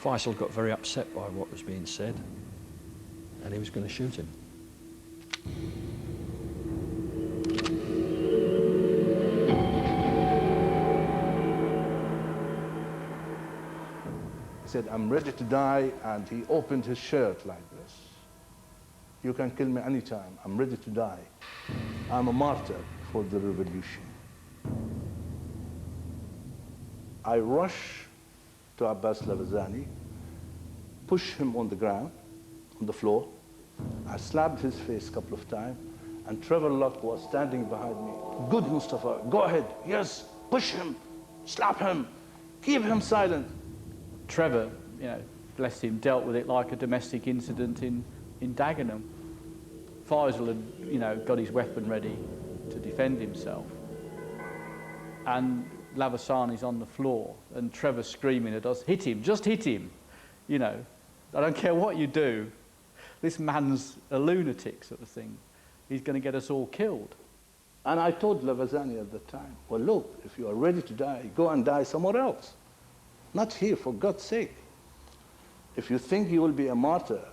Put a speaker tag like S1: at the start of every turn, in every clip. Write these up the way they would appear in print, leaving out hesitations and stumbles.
S1: Faisal got very upset by what was being said, and he was going to shoot him.
S2: He said, "I'm ready to die," and he opened his shirt like this. "You can kill me anytime. I'm ready to die. I'm a martyr for the revolution." I rush to Abbas Lavazani, push him on the ground, on the floor. I slapped his face a couple of times, and Trevor Locke was standing behind me. "Good, Mustafa, go ahead. Yes, push him, slap him, keep him silent."
S3: Trevor, you know, bless him, dealt with it like a domestic incident in Dagenham. Faisal had, you know, got his weapon ready to defend himself. And Lavasani's on the floor, and Trevor's screaming at us, "Hit him, just hit him." You know, I don't care what you do. This man's a lunatic sort of thing. He's going to get us all killed.
S2: And I told Lavazani at the time, "Well, look, if you are ready to die, go and die somewhere else. Not here, for God's sake. If you think you will be a martyr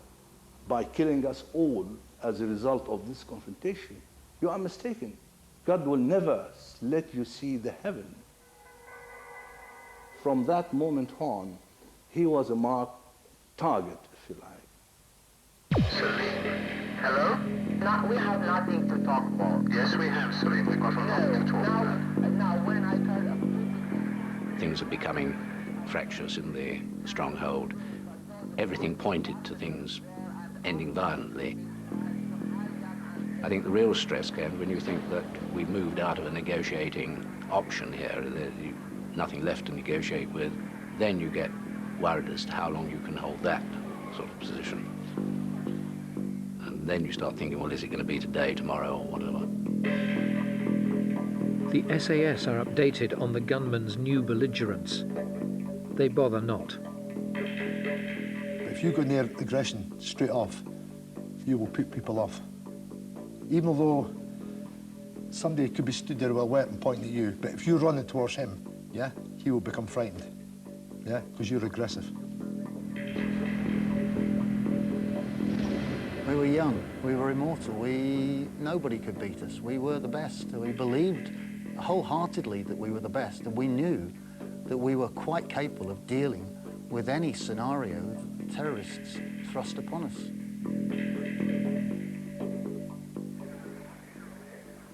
S2: by killing us all as a result of this confrontation, you are mistaken. God will never let you see the heaven." From that moment on, he was a marked target, if you like.
S4: Salim, hello? No, we have nothing to talk about. Yes, we have, Salim. We've got a lot to talk about. Now, when I tell you...
S5: Things are becoming fractious in the stronghold. Everything pointed to things ending violently. I think the real stress came when you think that we moved out of a negotiating option here. There's nothing left to negotiate with. Then you get worried as to how long you can hold that sort of position. And then you start thinking, well, is it going to be today, tomorrow, or whatever?
S6: The SAS are updated on the gunmen's new belligerence. They bother not.
S7: If you go near aggression straight off, you will put people off. Even though somebody could be stood there with a weapon pointing at you, but if you're running towards him, yeah, he will become frightened, yeah, because you're aggressive.
S8: We were young, we were immortal, nobody could beat us. We were the best. We believed wholeheartedly that we were the best, and we knew that we were quite capable of dealing with any scenario that terrorists thrust upon us.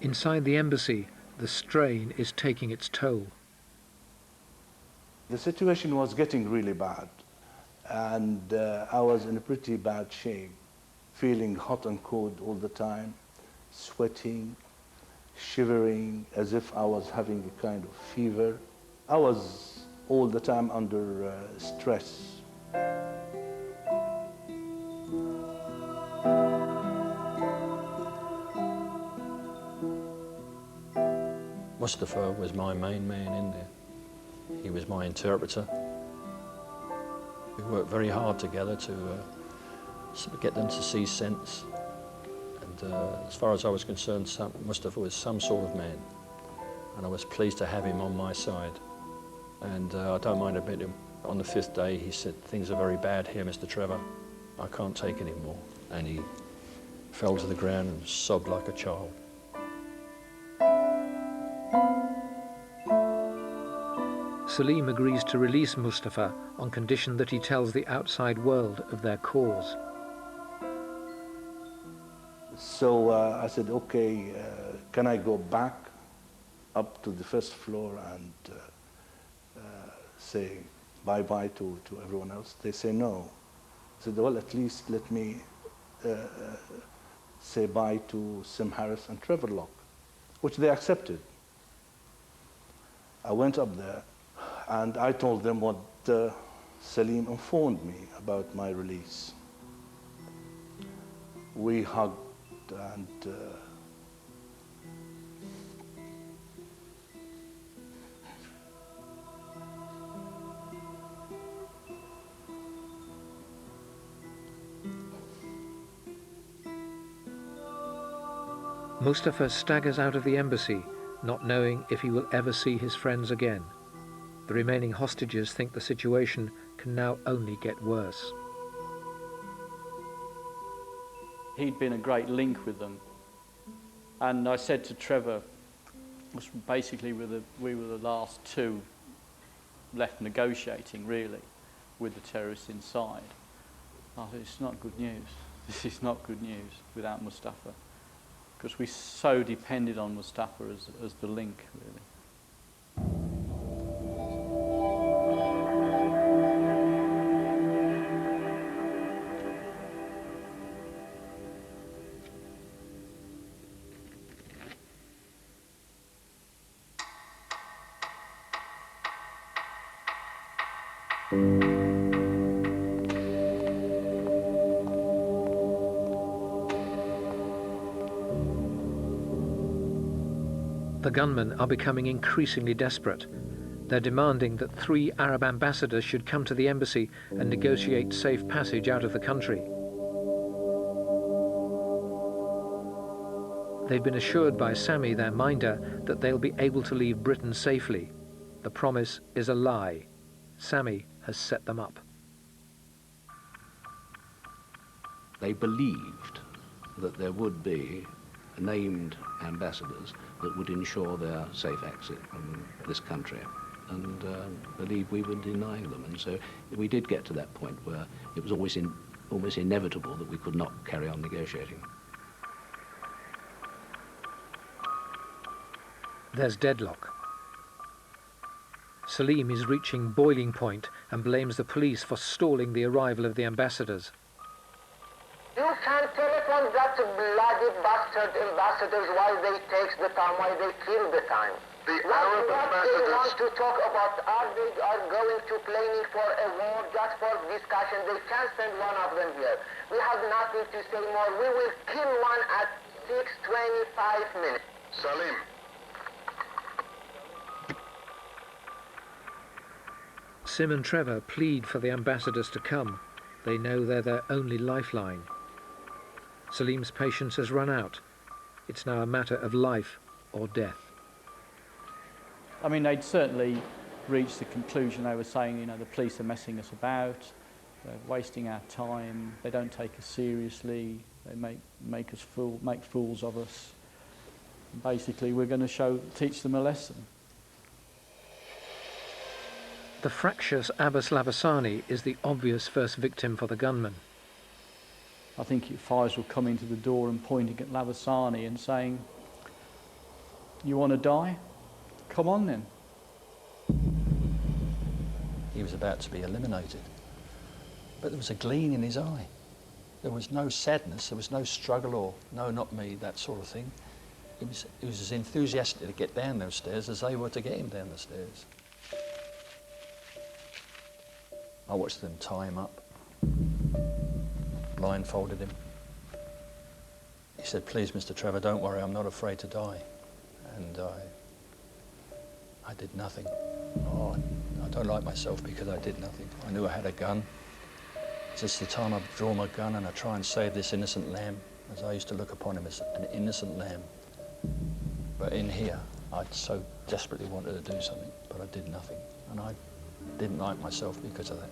S6: Inside the embassy, the strain is taking its toll.
S2: The situation was getting really bad, and I was in a pretty bad shape, feeling hot and cold all the time, sweating, shivering, as if I was having a kind of fever. I was all the time under stress.
S1: Mustafa was my main man in there. He was my interpreter. We worked very hard together to get them to see sense. And as far as I was concerned, Mustafa was some sort of man. And I was pleased to have him on my side. And I don't mind admitting, on the 5th day, he said, "Things are very bad here, Mr. Trevor. I can't take any more." And he fell to the ground and sobbed like a child.
S6: Salim agrees to release Mustafa on condition that he tells the outside world of their cause.
S2: So I said, "Okay, can I go back up to the first floor and say bye-bye to everyone else?" They say no. I said, "Well, at least let me say bye to Sim Harris and Trevor Locke," which they accepted. I went up there and I told them what Salim informed me about my release. We hugged and
S6: Mustafa staggers out of the embassy, not knowing if he will ever see his friends again. The remaining hostages think the situation can now only get worse.
S3: He'd been a great link with them. And I said to Trevor, basically we were the last two left negotiating, really, with the terrorists inside. I said, it's not good news. This is not good news without Mustafa, because we so depended on Mustafa as the link, really.
S6: The gunmen are becoming increasingly desperate. They're demanding that 3 Arab ambassadors should come to the embassy and negotiate safe passage out of the country. They've been assured by Sami, their minder, that they'll be able to leave Britain safely. The promise is a lie. Sami has set them up.
S5: They believed that there would be named ambassadors that would ensure their safe exit from this country, and believed we were denying them. And so we did get to that point where it was almost inevitable that we could not carry on negotiating.
S6: There's deadlock. Salim is reaching boiling point and blames the police for stalling the arrival of the ambassadors.
S4: You can telephone that bloody bastard ambassadors why they take the time, why they kill the time.
S9: The Arab ambassadors...
S4: They want to talk about, are they going to planning for a war just for discussion? They can send one of them here. We have nothing to say more. We will kill one at 6:25 minutes.
S9: Salim.
S6: Sim and Trevor plead for the ambassadors to come. They know they're their only lifeline. Salim's patience has run out. It's now a matter of life or death.
S3: I mean, they'd certainly reached the conclusion. They were saying, you know, the police are messing us about, they're wasting our time, they don't take us seriously, they make fools of us. Basically, we're going to teach them a lesson.
S6: The fractious Abbas Lavasani is the obvious first victim for the gunmen.
S3: I think Faisal coming to the door and pointing at Lavasani and saying, "You want to die? Come on then."
S1: He was about to be eliminated, but there was a gleam in his eye. There was no sadness, there was no struggle or no, not me, that sort of thing. He was as enthusiastic to get down those stairs as they were to get him down the stairs. I watched them tie him up, blindfolded him. He said, "Please, Mr. Trevor, don't worry, I'm not afraid to die." And I did nothing. Oh, I don't like myself because I did nothing. I knew I had a gun. It's just the time I draw my gun and I try and save this innocent lamb, as I used to look upon him as an innocent lamb. But in here, I so desperately wanted to do something, but I did nothing. And I didn't like myself because of that.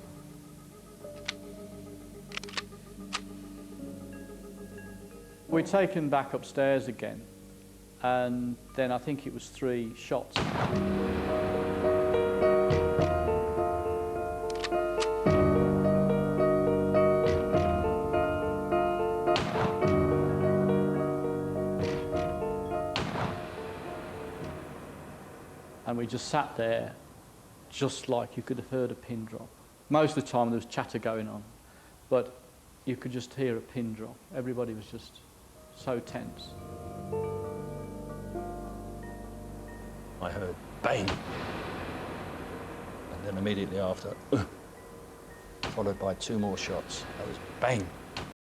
S3: We're taken back upstairs again, and then I think it was 3 shots. And we just sat there, just like you could have heard a pin drop. Most of the time there was chatter going on, but you could just hear a pin drop. Everybody was just so tense.
S1: I heard bang, and then immediately after, followed by 2 more shots. That was bang.